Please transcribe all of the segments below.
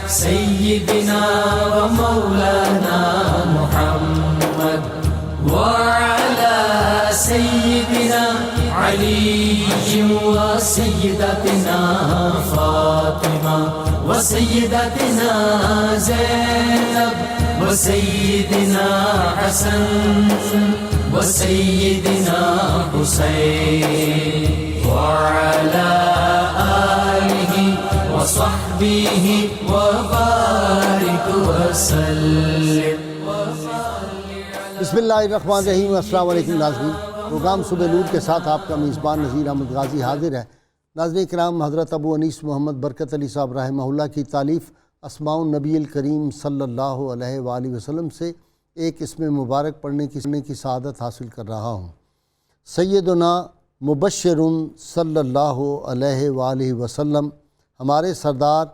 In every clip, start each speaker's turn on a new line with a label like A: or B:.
A: سيدنا ومولانا محمد وعلى سيدنا علي وسيدتنا فاطمة وسيدتنا زينب وسيدنا حسن وسيدنا حسين وعلى آله وصحبه وبارك وسلم.
B: بسم اللہ الرحمن الرحیم. السلام علیکم ناظرین. پروگرام صبح نور کے ساتھ آپ کا میزبان نذیر احمد غازی حاضر ہے. ناظرین کرام، حضرت ابو انیس محمد برکت علی صاحب رحمہ اللہ کی تالیف اسماء النبی الکریم صلی اللہ علیہ وآلہ وسلم سے ایک اسم مبارک پڑھنے کی سعادت حاصل کر رہا ہوں. سیدنا مبشر صلی اللہ علیہ وآلہ وسلم، ہمارے سردار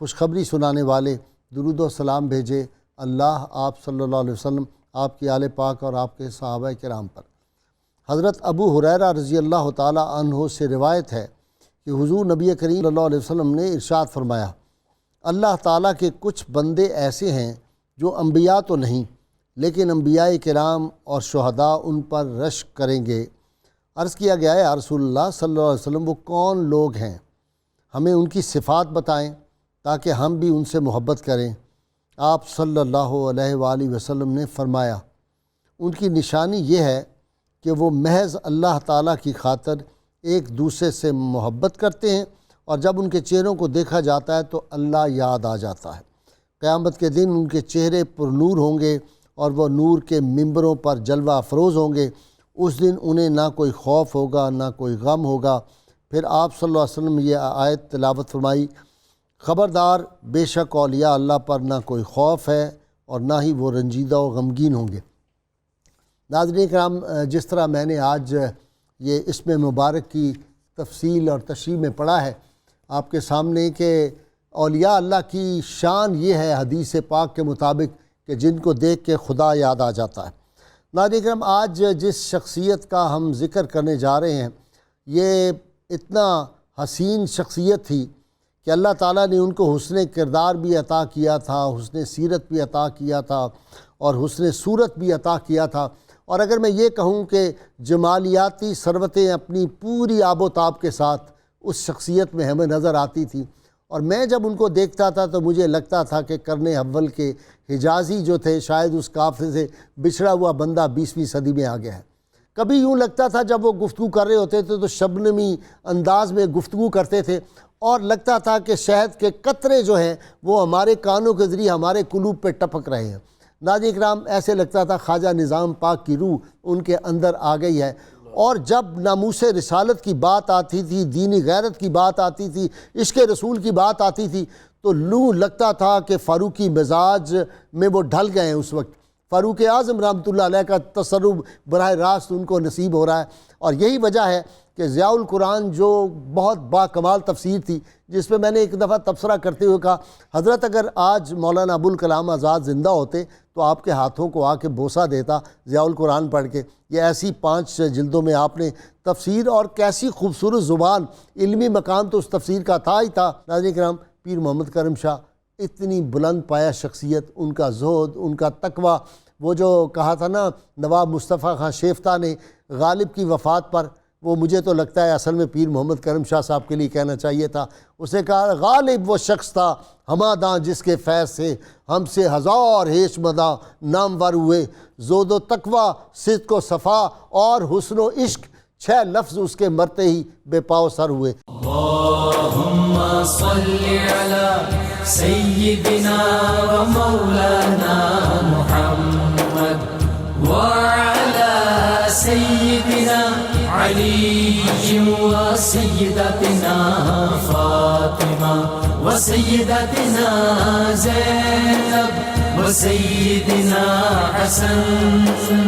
B: خوشخبری سنانے والے، درود و سلام بھیجے اللہ آپ صلی اللہ علیہ وسلم، آپ کی آل پاک اور آپ کے صحابہ کرام پر. حضرت ابو ہریرہ رضی اللہ تعالی عنہ سے روایت ہے کہ حضور نبی کریم صلی اللہ علیہ وسلم نے ارشاد فرمایا، اللہ تعالیٰ کے کچھ بندے ایسے ہیں جو انبیاء تو نہیں لیکن انبیاء کرام اور شہداء ان پر رشک کریں گے. عرض کیا گیا ہے یا رسول اللہ صلی اللہ علیہ وسلم، وہ کون لوگ ہیں؟ ہمیں ان کی صفات بتائیں تاکہ ہم بھی ان سے محبت کریں. آپ صلی اللہ علیہ وآلہ وسلم نے فرمایا، ان کی نشانی یہ ہے کہ وہ محض اللہ تعالیٰ کی خاطر ایک دوسرے سے محبت کرتے ہیں، اور جب ان کے چہروں کو دیکھا جاتا ہے تو اللہ یاد آ جاتا ہے. قیامت کے دن ان کے چہرے پر نور ہوں گے اور وہ نور کے ممبروں پر جلوہ افروز ہوں گے. اس دن انہیں نہ کوئی خوف ہوگا نہ کوئی غم ہوگا. پھر آپ صلی اللہ علیہ وسلم یہ آیت تلاوت فرمائی، خبردار بے شک اولیاء اللہ پر نہ کوئی خوف ہے اور نہ ہی وہ رنجیدہ و غمگین ہوں گے. ناظرین کرام، جس طرح میں نے آج یہ اسم مبارک کی تفصیل اور تشریح میں پڑھا ہے آپ کے سامنے کہ اولیاء اللہ کی شان یہ ہے حدیث پاک کے مطابق کہ جن کو دیکھ کے خدا یاد آ جاتا ہے. ناظرین کرام، آج جس شخصیت کا ہم ذکر کرنے جا رہے ہیں یہ اتنا حسین شخصیت تھی کہ اللہ تعالیٰ نے ان کو حسن کردار بھی عطا کیا تھا، حسن سیرت بھی عطا کیا تھا اور حسن صورت بھی عطا کیا تھا. اور اگر میں یہ کہوں کہ جمالیاتی ثروتیں اپنی پوری آب و تاب کے ساتھ اس شخصیت میں ہمیں نظر آتی تھی، اور میں جب ان کو دیکھتا تھا تو مجھے لگتا تھا کہ قرن اول کے حجازی جو تھے شاید اس کافر سے بچھڑا ہوا بندہ 20ویں صدی میں آ گیا ہے. کبھی یوں لگتا تھا جب وہ گفتگو کر رہے ہوتے تھے تو شبنمی انداز میں گفتگو کرتے تھے، اور لگتا تھا کہ شہد کے قطرے جو ہیں وہ ہمارے کانوں کے ذریعے ہمارے قلوب پہ ٹپک رہے ہیں. ناظرین کرام، ایسے لگتا تھا خواجہ نظام پاک کی روح ان کے اندر آ گئی ہے. اور جب ناموس رسالت کی بات آتی تھی، دینی غیرت کی بات آتی تھی، عشق رسول کی بات آتی تھی تو لگتا تھا کہ فاروقی مزاج میں وہ ڈھل گئے ہیں. اس وقت فاروق اعظم رحمۃ اللہ علیہ کا تصرف براہ راست ان کو نصیب ہو رہا ہے. اور یہی وجہ ہے کہ ضیاء القرآن جو بہت باکمال تفسیر تھی، جس پہ میں نے ایک دفعہ تبصرہ کرتے ہوئے کہا، حضرت اگر آج مولانا ابوالکلام آزاد زندہ ہوتے تو آپ کے ہاتھوں کو آ کے بوسہ دیتا ضیاء القرآن پڑھ کے. یہ ایسی 5 جلدوں میں آپ نے تفسیر، اور کیسی خوبصورت زبان، علمی مقام تو اس تفسیر کا تھا ہی تھا. ناظرین کرام، پیر محمد کرم شاہ، اتنی بلند پایہ شخصیت، ان کا زہد، ان کا تقوی. وہ جو کہا تھا نا نواب مصطفیٰ خان شیفتہ نے غالب کی وفات پر، وہ مجھے تو لگتا ہے اصل میں پیر محمد کرم شاہ صاحب کے لیے کہنا چاہیے تھا. اسے کہا غالب وہ شخص تھا ہماداں جس کے فیض سے ہم سے ہزار ہیش مداں نامور ہوئے. زہد و تقوی، صدق و صفا اور حسن و عشق، 6 لفظ اس کے مرتے ہی بے پاؤ سر ہوئے.
A: اللہم صلی علی سیدنا و مولانا محمد وعلی سیدنا علی و سیدتنا فاطمہ و سیدتنا زینب و سیدنا حسن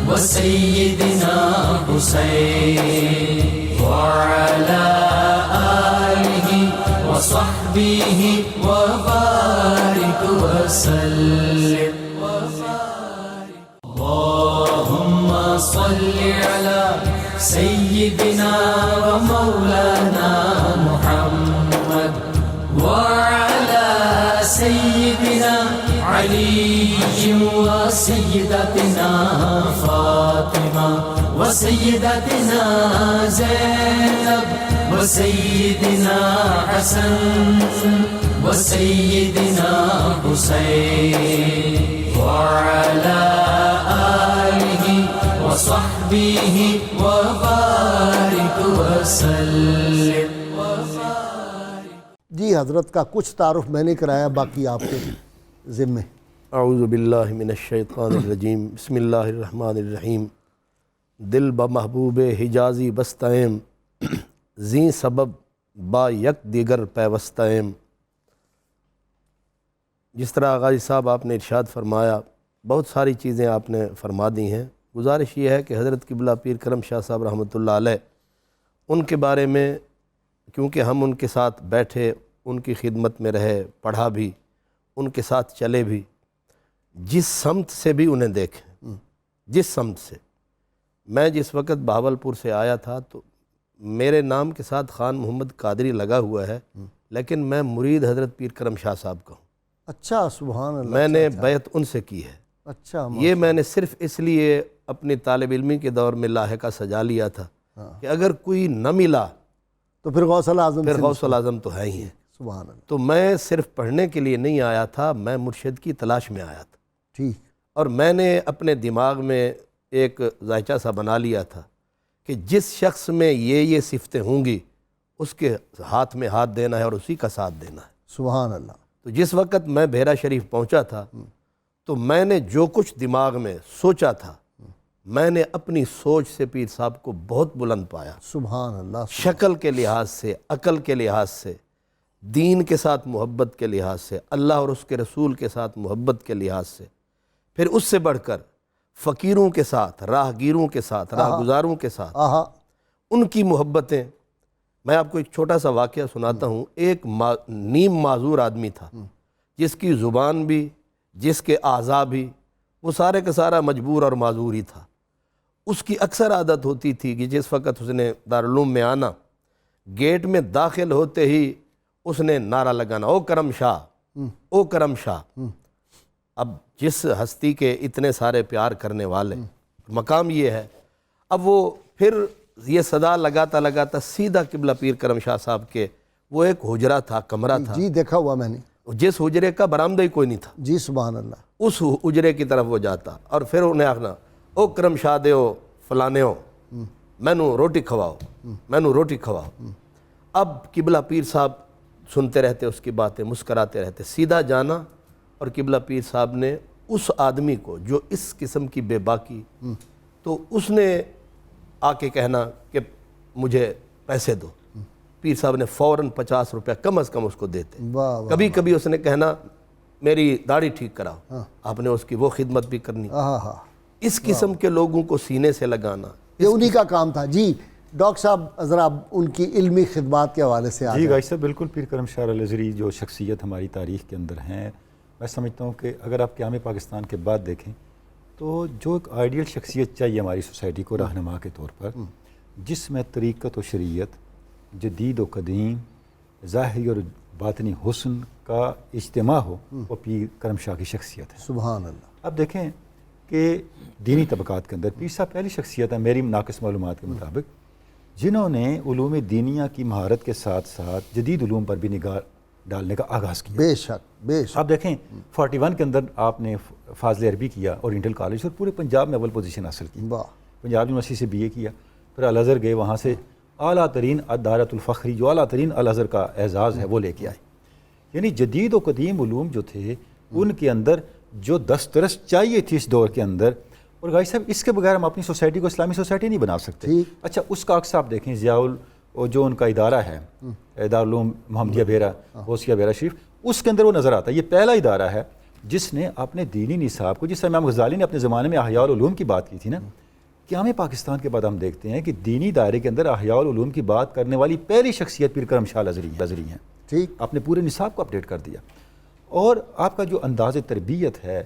A: و سیدنا حسین وعلی آلہ و صحبہ و بارک وسلم. اللہم صلی علی سیدنا و مولانا محمد وعلی سیدنا علي وسيدتنا فاطمة وسيدتنا زينب وسيدنا حسن وسيدنا حسين وعلى آله وصحبه وبارك وسلم.
B: جی حضرت کا کچھ تعارف میں نے کرایا، باقی آپ کے ذمے.
C: اعوذ باللہ من الشیطان الرجیم. بسم اللہ الرحمن الرحیم. دل بمحبوب حجازی بستائم، زیں سبب با یک دیگر پیوستائم. جس طرح غازی صاحب آپ نے ارشاد فرمایا، بہت ساری چیزیں آپ نے فرما دی ہیں. گزارش یہ ہے کہ حضرت قبلہ پیر کرم شاہ صاحب رحمۃ اللہ علیہ، ان کے بارے میں کیونکہ ہم ان کے ساتھ بیٹھے، ان کی خدمت میں رہے، پڑھا بھی، ان کے ساتھ چلے بھی، جس سمت سے بھی انہیں دیکھیں، جس سمت سے. میں جس وقت بہاولپور سے آیا تھا تو میرے نام کے ساتھ خان محمد قادری لگا ہوا ہے، لیکن میں مرید حضرت پیر کرم شاہ صاحب کا ہوں.
B: اچھا، سبحان اللہ.
C: میں نے بیعت ان سے کی ہے.
B: اچھا،
C: یہ میں نے صرف اس لیے اپنی طالب علمی کے دور میں لاحقہ سجا لیا تھا کہ اگر کوئی نہ ملا
B: تو پھر غوث الاعظم
C: پھر غوث الاعظم تو ہے ہی ہے.
B: سبحان اللہ.
C: تو میں صرف پڑھنے کے لیے نہیں آیا تھا، میں مرشد کی تلاش میں آیا تھا.
B: ٹھیک.
C: اور میں نے اپنے دماغ میں ایک ذائچہ سا بنا لیا تھا کہ جس شخص میں یہ صفتیں ہوں گی اس کے ہاتھ میں ہاتھ دینا ہے اور اسی کا ساتھ دینا ہے.
B: سبحان اللہ.
C: تو جس وقت میں بحیرہ شریف پہنچا تھا تو میں نے جو کچھ دماغ میں سوچا تھا، میں نے اپنی سوچ سے پیر صاحب کو بہت بلند پایا.
B: سبحان اللہ.
C: شکل کے لحاظ سے، عقل کے لحاظ سے، دین کے ساتھ محبت کے لحاظ سے، اللہ اور اس کے رسول کے ساتھ محبت کے لحاظ سے، پھر اس سے بڑھ کر فقیروں کے ساتھ، راہ گیروں کے ساتھ، راہ گزاروں کے ساتھ ان کی محبتیں. میں آپ کو ایک چھوٹا سا واقعہ سناتا ہوں. ایک نیم معذور آدمی تھا، جس کی زبان بھی، جس کے اعضاء بھی، وہ سارے کا سارا مجبور اور معذور ہی تھا. اس کی اکثر عادت ہوتی تھی کہ جس وقت اس نے دارالعلوم میں آنا، گیٹ میں داخل ہوتے ہی اس نے نعرہ لگانا، او کرم شاہ، او کرم شاہ. اب جس ہستی کے اتنے سارے پیار کرنے والے، مقام یہ ہے. اب وہ پھر یہ صدا لگاتا لگاتا سیدھا قبلہ پیر کرم شاہ صاحب کے وہ ایک حجرہ تھا، کمرہ تھا.
B: جی دیکھا ہوا میں نے.
C: جس حجرے کا برآمدہ ہی کوئی نہیں تھا.
B: جی سبحان اللہ.
C: اس حجرے کی طرف وہ جاتا اور پھر انہیں آخنا، او کرم شاہ دیو فلانیو، مینو روٹی کھواؤ، مینو روٹی کھواؤ. اب قبلہ پیر صاحب سنتے رہتے اس کی باتیں، مسکراتے رہتے. سیدھا جانا اور قبلہ پیر صاحب نے اس آدمی کو جو اس قسم کی بے باکی، تو اس نے آ کے کہنا کہ مجھے پیسے دو. پیر صاحب نے فوراً 50 روپے کم از کم اس کو دیتے. کبھی کبھی اس نے کہنا میری داڑھی ٹھیک کراؤ، آپ نے اس کی وہ خدمت بھی کرنی. اس قسم کے لوگوں کو سینے سے لگانا
B: یہ انہی کا کام تھا. جی ڈاکٹر صاحب ذرا ان کی علمی خدمات کے حوالے سے.
D: جی غازی صاحب، بالکل پیر کرم شاہ الازہری جو شخصیت ہماری تاریخ کے اندر ہیں، میں سمجھتا ہوں کہ اگر آپ قیام پاکستان کے بعد دیکھیں تو جو ایک آئیڈیل شخصیت چاہیے ہماری سوسائٹی کو رہنما کے طور پر، جس میں طریقت و شریعت، جدید و قدیم، ظاہری اور باطنی حسن کا اجتماع ہو، وہ پیر کرم شاہ کی شخصیت ہے.
B: سبحان اللہ.
D: اب دیکھیں کہ دینی طبقات کے اندر پیر صاحب پہلی شخصیت ہے میری ناقص معلومات کے مطابق جنہوں نے علوم دینیہ کی مہارت کے ساتھ ساتھ جدید علوم پر بھی نگاہ ڈالنے کا آغاز کیا.
B: بے شک بے شک.
D: آپ دیکھیں 41 کے اندر آپ نے فاضل عربی کیا اورینٹل کالج اور پورے پنجاب میں اول پوزیشن حاصل کی. پنجاب یونیورسٹی سے BA کیا، پھر الازہر گئے، وہاں سے اعلیٰ ترین دارت الفخری جو اعلیٰ ترین الازہر کا اعزاز ہے وہ لے کے آئے. یعنی جدید و قدیم علوم جو تھے ان کے اندر جو دسترس چاہیے تھی اس دور کے اندر. اور غازی صاحب اس کے بغیر ہم اپنی سوسائٹی کو اسلامی سوسائٹی نہیں بنا سکتے. اچھا اس کا عکس آپ دیکھیں، ضیاء جو ان کا ادارہ ہے دارالعلوم محمدیہ بیرا غوثیہ بیرا شریف، اس کے اندر وہ نظر آتا ہے. یہ پہلا ادارہ ہے جس نے اپنے دینی نصاب کو، جس طرح امام غزالی نے اپنے زمانے میں احیاء العلوم کی بات کی تھی نا، قیام پاکستان کے بعد ہم دیکھتے ہیں کہ دینی دائرے کے اندر احیاء العلوم کی بات کرنے والی پہلی شخصیت پیر کرم شاہ الازہری ہیں.
B: ٹھیک،
D: آپ نے پورے نصاب کو اپڈیٹ کر دیا. اور آپ کا جو انداز تربیت ہے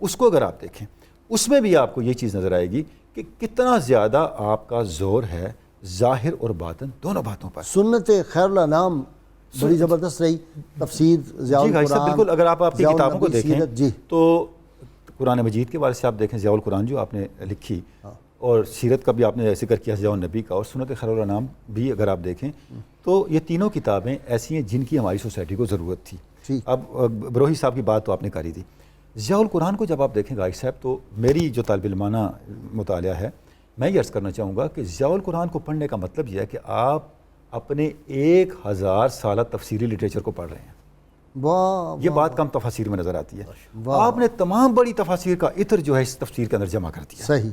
D: اس کو اگر آپ دیکھیں، اس میں بھی آپ کو یہ چیز نظر آئے گی کہ کتنا زیادہ آپ کا زور ہے ظاہر اور باطن دونوں باتوں پر.
B: سنت خیر الانام بڑی زبردست رہی تفسیر ضیاء
D: جی بھائی صاحب
B: القرآن،
D: بالکل. اگر آپ کی
B: ضیاء
D: کتابوں کو
B: النبی
D: دیکھیں
B: سیرت، جی
D: تو قرآن مجید کے بارے سے آپ دیکھیں ضیاء القرآن جو آپ نے لکھی، اور سیرت کا بھی آپ نے ذکر کیا ضیاء النبی کا، اور سنت خیر الانام بھی اگر آپ دیکھیں تو یہ تینوں کتابیں ایسی ہیں جن کی ہماری سوسائٹی کو ضرورت تھی. اب بروہی صاحب کی بات تو آپ نے کری تھی. ضیاء القرآن کو جب آپ دیکھیں غائب صاحب، تو میری جو طالب علمانہ مطالعہ ہے، میں یہ عرض کرنا چاہوں گا کہ ضیاء القرآن کو پڑھنے کا مطلب یہ ہے کہ آپ اپنے 1000 سالہ تفسیری لٹریچر کو پڑھ رہے ہیں.
B: واہ
D: یہ بات کم تفاسیر میں نظر آتی ہے. آپ نے تمام بڑی تفاسیر کا عطر جو ہے اس تفسیر کے اندر جمع کر دیا.
B: صحیح،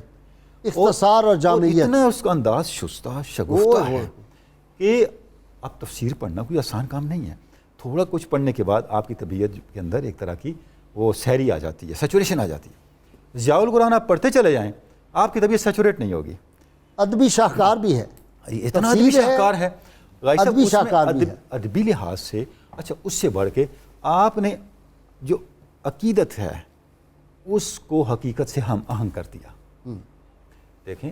B: اختصار اور جامعیت.
D: اتنا اس کا انداز شستہ شگفتہ ہے کہ اب تفسیر پڑھنا کوئی آسان کام نہیں ہے. تھوڑا کچھ پڑھنے کے بعد آپ کی طبیعت کے اندر ایک طرح کی وہ سیری آ جاتی ہے، سیچوریشن آ جاتی ہے. ضیاء القرآن آپ پڑھتے چلے جائیں، آپ کی طبیعت سیچوریٹ نہیں ہوگی.
B: ادبی شاہکار بھی ہے،
D: اتنا ادبی شاہکار ہے
B: ادبی شاہکار بھی ہے.
D: ادبی لحاظ سے. اچھا، اس سے بڑھ کے آپ نے جو عقیدت ہے اس کو حقیقت سے ہم آہنگ کر دیا. دیکھیں،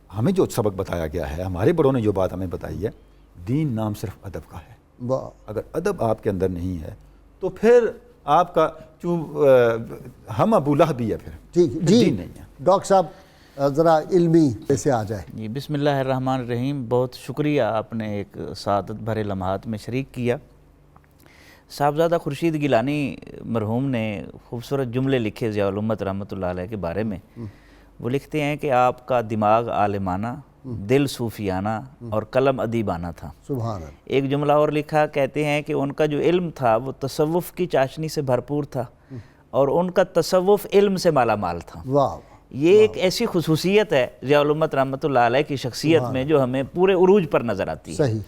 D: ہمیں جو سبق بتایا گیا ہے، ہمارے بڑوں نے جو بات ہمیں بتائی ہے، دین نام صرف ادب کا ہے. اگر ادب آپ کے اندر نہیں ہے تو پھر آپ کا ہم ابو لہبی ہے، پھر
B: جی
D: دین نہیں ہے.
B: ڈاکٹر صاحب ذرا علمی سے آ جائے.
E: جی بسم اللہ الرحمن الرحیم. بہت شکریہ، آپ نے ایک سعادت بھرے لمحات میں شریک کیا. صاحبزادہ خورشید گیلانی مرحوم نے خوبصورت جملے لکھے ضیاء الامت رحمۃ اللہ علیہ کے بارے میں. وہ لکھتے ہیں کہ آپ کا دماغ عالمانہ، دل صوفیانہ اور قلم ادیبانہ تھا.
B: سبحان اللہ.
E: ایک جملہ اور لکھا، کہتے ہیں کہ ان کا جو علم تھا وہ تصوف کی چاشنی سے بھرپور تھا اور ان کا تصوف علم سے مالا مال تھا.
B: واہ.
E: یہ ایک ایسی خصوصیت ہے ضیاء الامت رحمۃ اللہ علیہ کی شخصیت میں جو ہمیں پورے عروج پر نظر آتی ہے.
B: صحیح.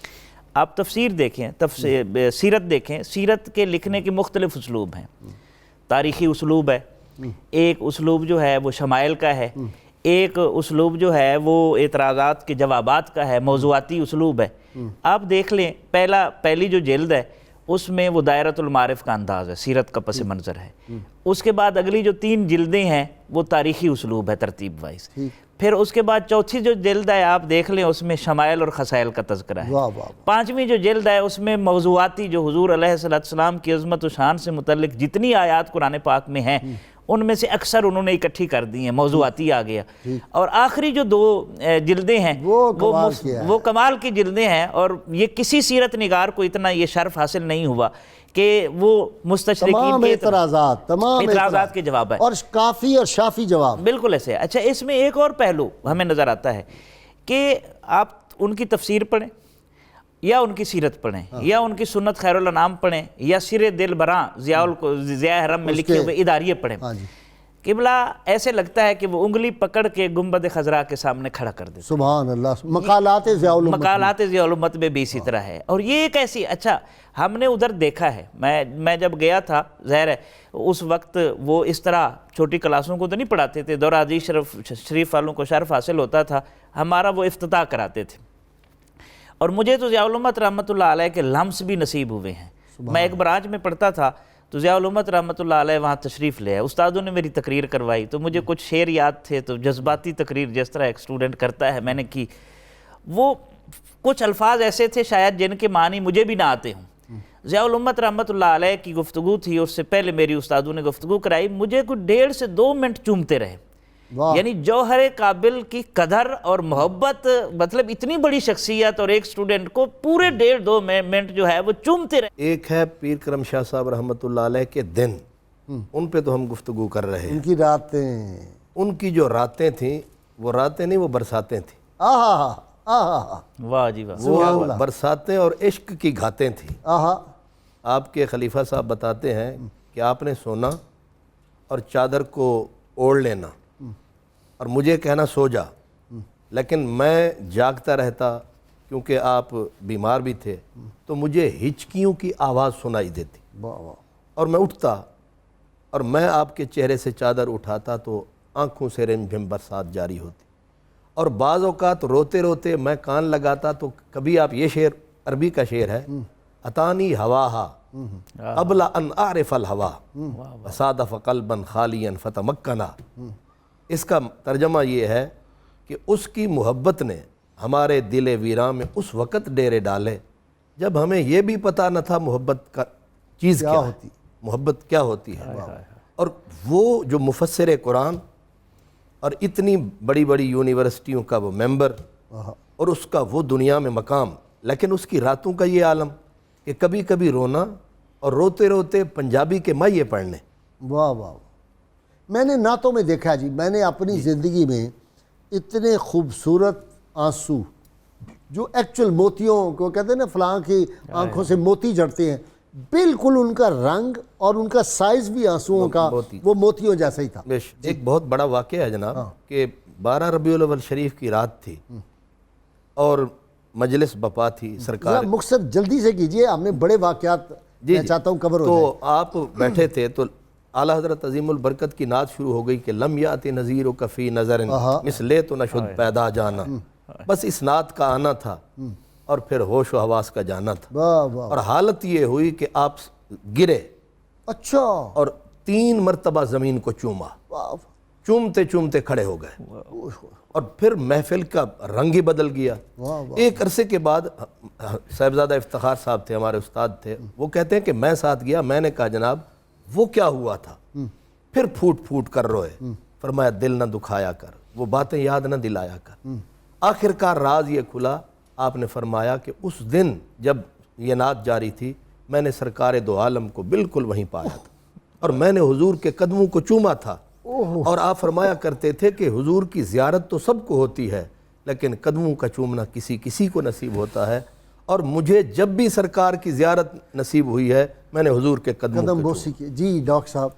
E: آپ تفسیر دیکھیں، سیرت دیکھیں، سیرت کے لکھنے کے مختلف اسلوب ہیں. تاریخی اسلوب ہے، ایک اسلوب جو ہے وہ شمائل کا ہے، ایک اسلوب جو ہے وہ اعتراضات کے جوابات کا ہے، موضوعاتی اسلوب ہے. آپ دیکھ لیں، پہلی جو جلد ہے اس میں وہ دائرۃ المعارف کا انداز ہے، سیرت کا پس منظر ہے. اس کے بعد اگلی جو 3 جلدیں ہیں وہ تاریخی اسلوب ہے ترتیب وائز. پھر اس کے بعد چوتھی جو جلد ہے آپ دیکھ لیں، اس میں شمائل اور خصائل کا تذکرہ ہے. 5ویں جو جلد ہے اس میں موضوعاتی، جو حضور علیہ السلام کی عظمت و شان سے متعلق جتنی آیات قرآن پاک میں ہیں ان میں سے اکثر انہوں نے اکٹھی کر دی ہیں، موضوعاتی آ گیا. اور آخری جو 2 جلدیں ہیں وہ کمال کی جلدیں ہیں. اور یہ کسی سیرت نگار کو اتنا یہ شرف حاصل نہیں ہوا کہ وہ مستشرقین کے اعتراضات کے جواب ہے،
B: اور کافی اور شافی جواب.
E: بالکل ایسے. اچھا، اس میں ایک اور پہلو ہمیں نظر آتا ہے کہ آپ ان کی تفسیر پڑھیں یا ان کی سیرت پڑھیں یا ان کی سنت خیر الانام پڑھیں یا سر دل براں ضیاء حرم میں لکھے ہوئے اداریے پڑھیں، قبلہ ایسے لگتا ہے کہ وہ انگلی پکڑ کے گنبد خضراء کے سامنے کھڑا کر دیتے.
B: سبحان اللہ. مقالات ضیاء
E: الامت میں بھی اسی طرح ہے. اور یہ ایک ایسی، اچھا ہم نے ادھر دیکھا ہے، میں جب گیا تھا، ظاہر ہے اس وقت وہ اس طرح چھوٹی کلاسوں کو تو نہیں پڑھاتے تھے، دورہ حدیث شریف والوں کو شرف حاصل ہوتا تھا، ہمارا وہ افتتاح کراتے تھے. اور مجھے تو ضیاء الامت رحمۃ اللہ علیہ کے لمس بھی نصیب ہوئے ہیں. میں ایک برانچ میں پڑھتا تھا تو ضیاء الامت رحمۃ اللہ علیہ وہاں تشریف لے آئے. استادوں نے میری تقریر کروائی تو مجھے کچھ شعر یاد تھے، تو جذباتی تقریر جس طرح ایک اسٹوڈنٹ کرتا ہے میں نے کی. وہ کچھ الفاظ ایسے تھے شاید جن کے معنی مجھے بھی نہ آتے ہوں. ضیاء الامت رحمۃ اللہ علیہ کی گفتگو تھی، اس سے پہلے میری استادوں نے گفتگو کرائی، مجھے کوئی 1.5 سے 2 منٹ چومتے رہے. یعنی جوہر قابل کی قدر اور محبت، مطلب اتنی بڑی شخصیت اور ایک سٹوڈنٹ کو پورے 1.5-2 منٹ جو ہے وہ چومتے رہے.
C: ایک ہے پیر کرم شاہ صاحب رحمۃ اللہ علیہ کے دن، ان پہ تو ہم گفتگو کر رہے ہیں.
B: ان کی راتیں،
C: ان کی جو راتیں تھیں وہ راتیں نہیں، وہ برساتیں تھیں.
E: واہ جی واہ.
C: وہ برساتیں اور عشق کی گھاتیں تھیں. آپ کے خلیفہ صاحب بتاتے ہیں کہ آپ نے سونا اور چادر کو اوڑھ لینا اور مجھے کہنا سو جا، لیکن میں جاگتا رہتا کیونکہ آپ بیمار بھی تھے، تو مجھے ہچکیوں کی آواز سنائی دیتی اور میں اٹھتا اور میں آپ کے چہرے سے چادر اٹھاتا تو آنکھوں سے رم جھم برسات جاری ہوتی. اور بعض اوقات روتے روتے میں کان لگاتا تو کبھی آپ یہ شعر، عربی کا شعر ہے، اتانی ہواہا قبل ان اعرف الہوا وصادف قلبا خالیا فتمکنا. اس کا ترجمہ یہ ہے کہ اس کی محبت نے ہمارے دل ویراں میں اس وقت ڈیرے ڈالے جب ہمیں یہ بھی پتہ نہ تھا محبت کا چیز کیا
B: ہوتی،
C: محبت کیا ہوتی ہے. اور وہ جو مفسر قرآن اور اتنی بڑی بڑی یونیورسٹیوں کا وہ ممبر اور اس کا وہ دنیا میں مقام، لیکن اس کی راتوں کا یہ عالم کہ کبھی کبھی رونا اور روتے روتے پنجابی کے مائیے پڑھنے.
B: واہ واہ. میں نے نعتوں میں دیکھا جی، میں نے اپنی زندگی میں اتنے خوبصورت آنسو جو ایکچول موتیوں کو کہتے ہیں نا فلاں کی آنکھوں سے موتی جڑتے ہیں، بالکل ان کا رنگ اور ان کا سائز بھی آنسوؤں کا وہ موتیوں جیسا ہی تھا.
C: ایک بہت بڑا واقعہ ہے جناب کہ 12 ربیع الاول شریف کی رات تھی اور مجلس بپا تھی سرکار.
B: مقصد جلدی سے کیجئے، ہم نے بڑے واقعات میں چاہتا ہوں کور ہو جائے.
C: تو آپ بیٹھے تھے تو اعلیٰ حضرت عظیم البرکت کی نعت شروع ہو گئی کہ لم یات نظیر کا فی نظر مثلے تو نشد پیدا جانا. بس اس نعت کا آنا تھا اور پھر ہوش و حواس کا جانا تھا. اور حالت یہ ہوئی کہ آپ گرے
B: اچھا
C: اور 3 مرتبہ زمین کو چوما، چومتے چومتے کھڑے ہو گئے اور پھر محفل کا رنگ ہی بدل گیا. ایک عرصے کے بعد صاحبزادہ افتخار صاحب تھے، ہمارے استاد تھے، وہ کہتے ہیں کہ میں ساتھ گیا. میں نے کہا جناب وہ کیا ہوا تھا؟ پھر پھوٹ پھوٹ کر روئے. فرمایا دل نہ دکھایا کر، وہ باتیں یاد نہ دلایا کر. آخر کار راز یہ کھلا. آپ نے فرمایا کہ اس دن جب یہ نعت جاری تھی میں نے سرکار دو عالم کو بالکل وہیں پایا تھا اور میں نے حضور کے قدموں کو چوما تھا. اور آپ فرمایا کرتے تھے کہ حضور کی زیارت تو سب کو ہوتی ہے لیکن قدموں کا چومنا کسی کسی کو نصیب ہوتا ہے. اور مجھے جب بھی سرکار کی زیارت نصیب ہوئی ہے میں نے حضور کے قدم
B: بوسی کی. جی ڈاکٹر صاحب.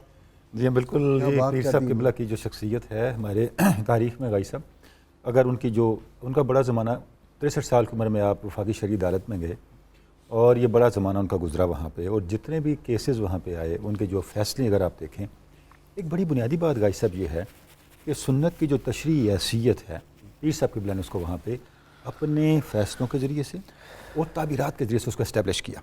D: جی بالکل. پیر صاحب قبلہ کی جو شخصیت ہے ہمارے تاریخ میں غائی صاحب، اگر ان کا بڑا زمانہ 63 سال کی عمر میں آپ وفاقی شرعی عدالت میں گئے اور یہ بڑا زمانہ ان کا گزرا وہاں پہ، اور جتنے بھی کیسز وہاں پہ آئے ان کے جو فیصلے اگر آپ دیکھیں، ایک بڑی بنیادی بات غائی صاحب یہ ہے کہ سنت کی جو تشریعی حیثیت ہے پیر صاحب قبلہ نے اس کو وہاں پہ اپنے فیصلوں کے ذریعے سے اور تعبیرات کے ذریعے سے اس کو اسٹیبلش کیا.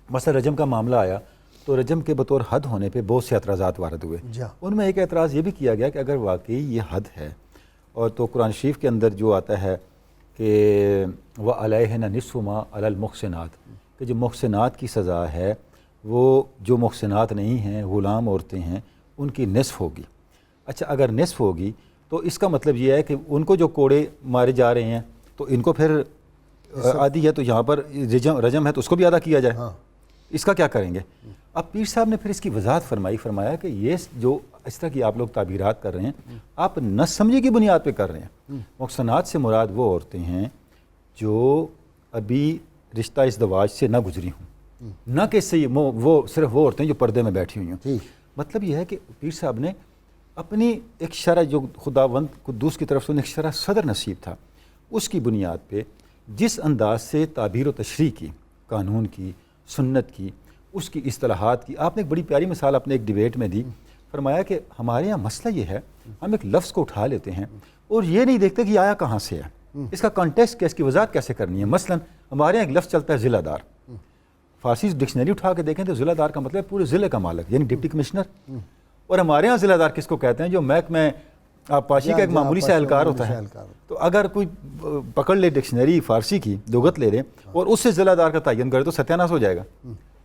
D: مثلا رجم کا معاملہ آیا تو رجم کے بطور حد ہونے پہ بہت سے اعتراضات وارد ہوئے. ان میں ایک اعتراض یہ بھی کیا گیا کہ اگر واقعی یہ حد ہے اور تو قرآن شریف کے اندر جو آتا ہے کہ وَعَلَيْهِنَّ نِصْفُ مَا عَلَى الْمُحْسِنَاتِ، کہ جو محسنات کی سزا ہے وہ جو محسنات نہیں ہیں غلام عورتیں ہیں ان کی نصف ہوگی. اچھا اگر نصف ہوگی تو اس کا مطلب یہ ہے کہ ان کو جو کوڑے مارے جا رہے ہیں تو ان کو پھر آدھی ہے تو یہاں پر رجم ہے تو اس کو بھی ادا کیا جائے. اس کا کیا کریں گے؟ اب پیر صاحب نے پھر اس کی وضاحت فرمایا کہ یہ جو اس طرح کی آپ لوگ تعبیرات کر رہے ہیں آپ نہ سمجھے کی بنیاد پہ کر رہے ہیں. محسنات سے مراد وہ عورتیں ہیں جو ابھی رشتہ ازدواج سے نہ گزری ہوں، نہ کہ وہ صرف وہ عورتیں جو پردے میں بیٹھی ہوئی ہوں. مطلب یہ ہے کہ پیر صاحب نے اپنی ایک شرع جو خداوند قدوس کی طرف سے ایک شرع صدر نصیب تھا اس کی بنیاد پہ جس انداز سے تعبیر و تشریح کی، قانون کی، سنت کی، اس کی اصطلاحات کی. آپ نے ایک بڑی پیاری مثال اپنے ایک ڈیبیٹ میں دی. فرمایا کہ ہمارے یہاں مسئلہ یہ ہے ہم ایک لفظ کو اٹھا لیتے ہیں اور یہ نہیں دیکھتے کہ یہ آیا کہاں سے ہے، اس کا کانٹیکسٹ کیا، اس کی وضاحت کیسے کرنی ہے. مثلا ہمارے یہاں ایک لفظ چلتا ہے ضلع دار. فارسی ڈکشنری اٹھا کے دیکھیں تو ضلع دار کا مطلب پورے ضلع کا مالک یعنی ڈپٹی کمشنر. اور ہمارے یہاں ضلع دار کس کو کہتے ہیں؟ جو محکمہ پاشی کا ایک معمولی سا اہلکار ہوتا ہے. تو اگر کوئی پکڑ لے ڈکشنری فارسی کی لغت لے لے اور اس سے ضلع دار کا تعین کرے تو ستیاناس ہو جائے گا.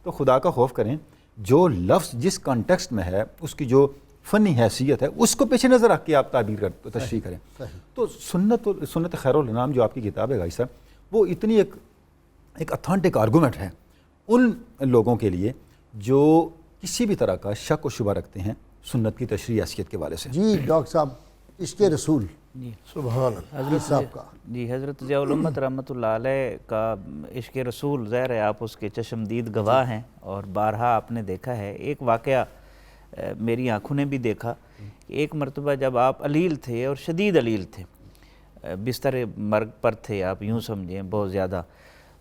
D: تو خدا کا خوف کریں، جو لفظ جس کانٹیکسٹ میں ہے اس کی جو فنی حیثیت ہے اس کو پیش نظر رکھ کے آپ تعبیر کر تشریح کریں. تو سنت خیر الانام جو آپ کی کتاب ہے غائی صاحب، وہ اتنی ایک اتھینٹک آرگومنٹ ہے ان لوگوں کے لیے جو کسی بھی طرح کا شک و شبہ رکھتے ہیں سنت کی تشریح حیثیت کے والے سے.
B: جی ڈاکٹر صاحب عشق رسول
C: سبحان
E: حضرت صاحب کا جی حضرت ضیاء الامت رحمۃ اللہ علیہ کا عشق رسول ظاہر ہے آپ اس کے چشمدید گواہ ہیں اور بارہا آپ نے دیکھا ہے. ایک واقعہ میری آنکھوں نے بھی دیکھا کہ ایک مرتبہ جب آپ علیل تھے اور شدید علیل تھے، بستر مرگ پر تھے آپ یوں سمجھیں بہت زیادہ،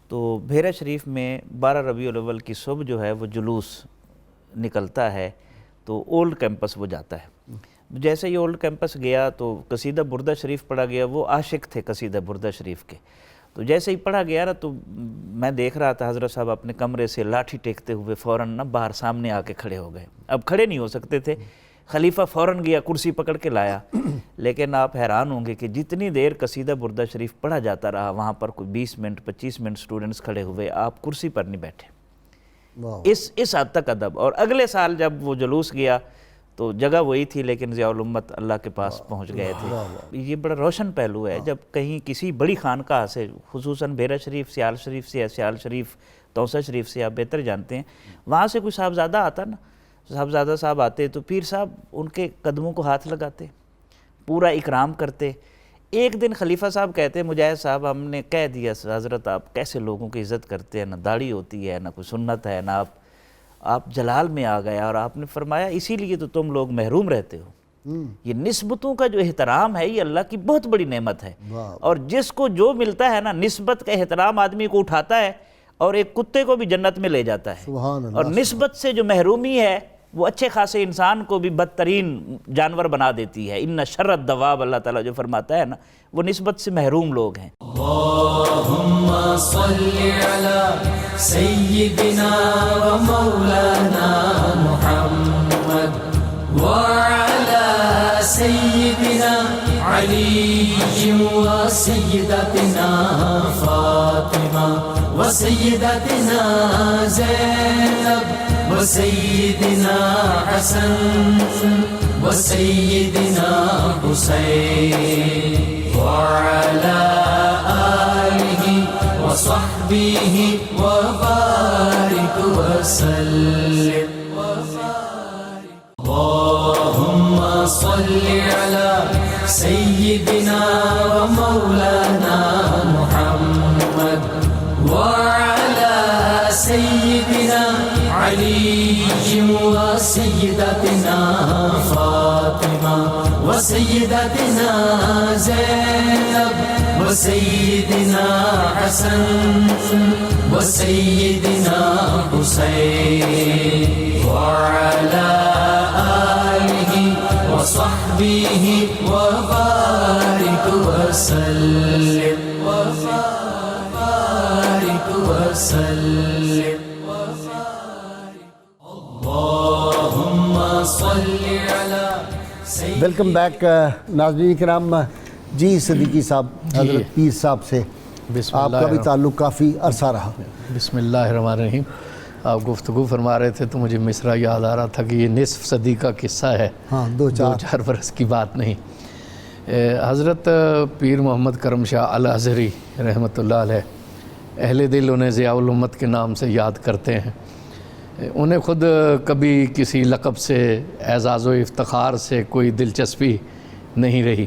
E: تو بھیرا شریف میں 12 ربیع الاول کی صبح جو ہے وہ جلوس نکلتا ہے تو اولڈ کیمپس وہ جاتا ہے. جیسے ہی اولڈ کیمپس گیا تو قصیدہ بردہ شریف پڑھا گیا. وہ عاشق تھے قصیدہ بردہ شریف کے. تو جیسے ہی پڑھا گیا نا تو میں دیکھ رہا تھا حضرت صاحب اپنے کمرے سے لاٹھی ٹیکتے ہوئے فوراً نا باہر سامنے آ کے کھڑے ہو گئے. اب کھڑے نہیں ہو سکتے تھے خلیفہ فوراً گیا کرسی پکڑ کے لایا، لیکن آپ حیران ہوں گے کہ جتنی دیر قصیدہ بردہ شریف پڑھا جاتا رہا وہاں پر کوئی 20 منٹ 25 منٹ سٹوڈنٹس کھڑے ہوئے، آپ کرسی پر نہیں بیٹھے۔ اس حد تک ادب۔ اور اگلے سال جب وہ جلوس گیا تو جگہ وہی تھی، لیکن ضیاء الامت اللہ کے پاس پہنچ گئے تھے۔ یہ بڑا روشن پہلو ہے جب کہیں کسی بڑی خانقاہ سے، خصوصاً بیرا شریف، سیال شریف سے، سیال شریف، توسہ شریف سے آپ بہتر جانتے ہیں، وہاں سے کوئی صاحبزادہ آتا نا، صاحبزادہ صاحب آتے تو پیر صاحب ان کے قدموں کو ہاتھ لگاتے، پورا اکرام کرتے۔ ایک دن خلیفہ صاحب کہتے، مجاہد صاحب ہم نے کہہ دیا حضرت آپ کیسے لوگوں کی عزت کرتے ہیں، نہ داڑھی ہوتی ہے، نہ کوئی سنت ہے، نہ آپ جلال میں آ گئے، اور آپ نے فرمایا اسی لیے تو تم لوگ محروم رہتے ہو۔ یہ نسبتوں کا جو احترام ہے یہ اللہ کی بہت بڑی نعمت ہے، اور جس کو جو ملتا ہے نا، نسبت کا احترام آدمی کو اٹھاتا ہے اور ایک کتے کو بھی جنت میں لے جاتا ہے، اور نسبت سے جو محرومی ہے وہ اچھے خاصے انسان کو بھی بدترین جانور بنا دیتی ہے۔ ان شر الدواب، اللہ تعالیٰ جو فرماتا ہے نا، وہ نسبت سے محروم لوگ ہیں۔
A: اللهم صل على سيدنا ومولانا محمد وعلى سيدنا علي وسيدتنا فاطمة وسيدتنا زينب وسيدنا حسن وسيدنا حسين وعلى آله وصحبه وبارك وسلم۔ اللهم صل على سيدنا ومولانا محمد وعلى سيدنا علي وسيدتنا فاطمة وسيدتنا زينب وسيدنا حسن وسيدنا حسين وعلى آله وصحبه وبارك وسلم وبارك وسلم۔ اللهم صل على
B: ویلکم بیک ناظرین کرام۔ جی صدیقی صاحب، حضرت پیر صاحب سے آپ کا بھی تعلق کافی عرصہ رہا۔
F: بسم اللہ الرحمن الرحیم۔ آپ گفتگو فرما رہے تھے تو مجھے مصرع یاد آ رہا تھا کہ یہ نصف صدی کا قصہ ہے،
B: ہاں،
F: 2-4 برس کی بات نہیں۔ حضرت پیر محمد کرم شاہ الازہری رحمۃ اللہ علیہ، اہل دل انہیں ضیاء الامت کے نام سے یاد کرتے ہیں۔ انہیں خود کبھی کسی لقب سے، اعزاز و افتخار سے کوئی دلچسپی نہیں رہی۔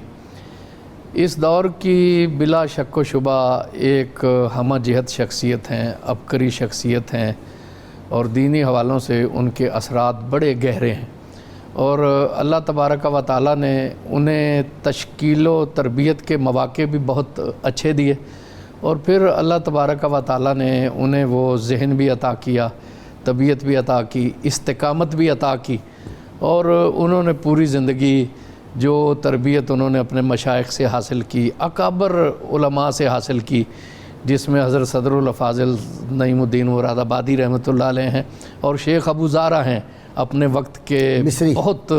F: اس دور کی بلا شک و شبہ ایک ہمہ جہت شخصیت ہیں، عبقری شخصیت ہیں، اور دینی حوالوں سے ان کے اثرات بڑے گہرے ہیں، اور اللہ تبارک و تعالیٰ نے انہیں تشکیل و تربیت کے مواقع بھی بہت اچھے دیے، اور پھر اللہ تبارک و تعالیٰ نے انہیں وہ ذہن بھی عطا کیا، طبیعت بھی عطا کی، استقامت بھی عطا کی، اور انہوں نے پوری زندگی جو تربیت انہوں نے اپنے مشائخ سے حاصل کی، اکابر علماء سے حاصل کی، جس میں حضرت صدر الافاضل نعیم الدین مراد آبادی رحمۃ اللہ علیہ ہیں، اور شیخ ابو زارہ ہیں اپنے وقت کے بہت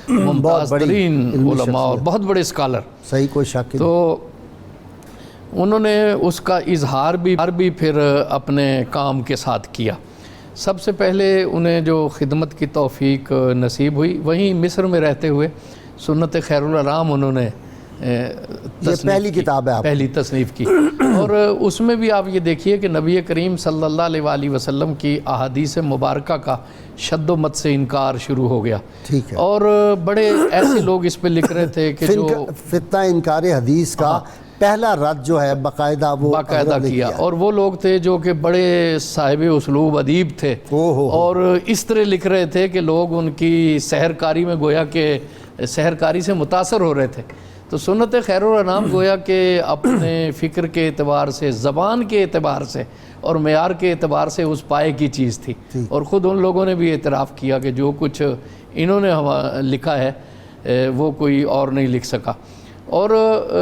F: ممتاز ترین علماء اور بہت بڑے اسکالر۔
B: صحیح، کوئی شک نہیں۔
F: تو انہوں نے اس کا اظہار بھی پھر اپنے کام کے ساتھ کیا۔ سب سے پہلے انہیں جو خدمت کی توفیق نصیب ہوئی، وہیں مصر میں رہتے ہوئے سنت خیر الانام انہوں نے
B: پہلی کتاب ہے،
F: پہلی تصنیف کی، اور اس میں بھی آپ یہ دیکھیے کہ نبی کریم صلی اللہ علیہ وآلہ وسلم کی احادیث مبارکہ کا شد و مت سے انکار شروع ہو گیا،
B: ٹھیک ہے،
F: اور بڑے ایسے لوگ اس پہ لکھ رہے تھے کہ جو
B: فتنہ انکار حدیث کا پہلا رد جو ہے باقاعدہ
F: کیا، اور وہ لوگ تھے جو کہ بڑے صاحب اسلوب ادیب تھے، اور اس طرح لکھ رہے تھے کہ لوگ ان کی سحرکاری میں گویا کہ سحرکاری سے متاثر ہو رہے تھے۔ تو سنت خیر الانام گویا کہ اپنے فکر کے اعتبار سے، زبان کے اعتبار سے اور معیار کے اعتبار سے اس پائے کی چیز تھی، اور خود ان لوگوں نے بھی اعتراف کیا کہ جو کچھ انہوں نے لکھا ہے وہ کوئی اور نہیں لکھ سکا۔ اور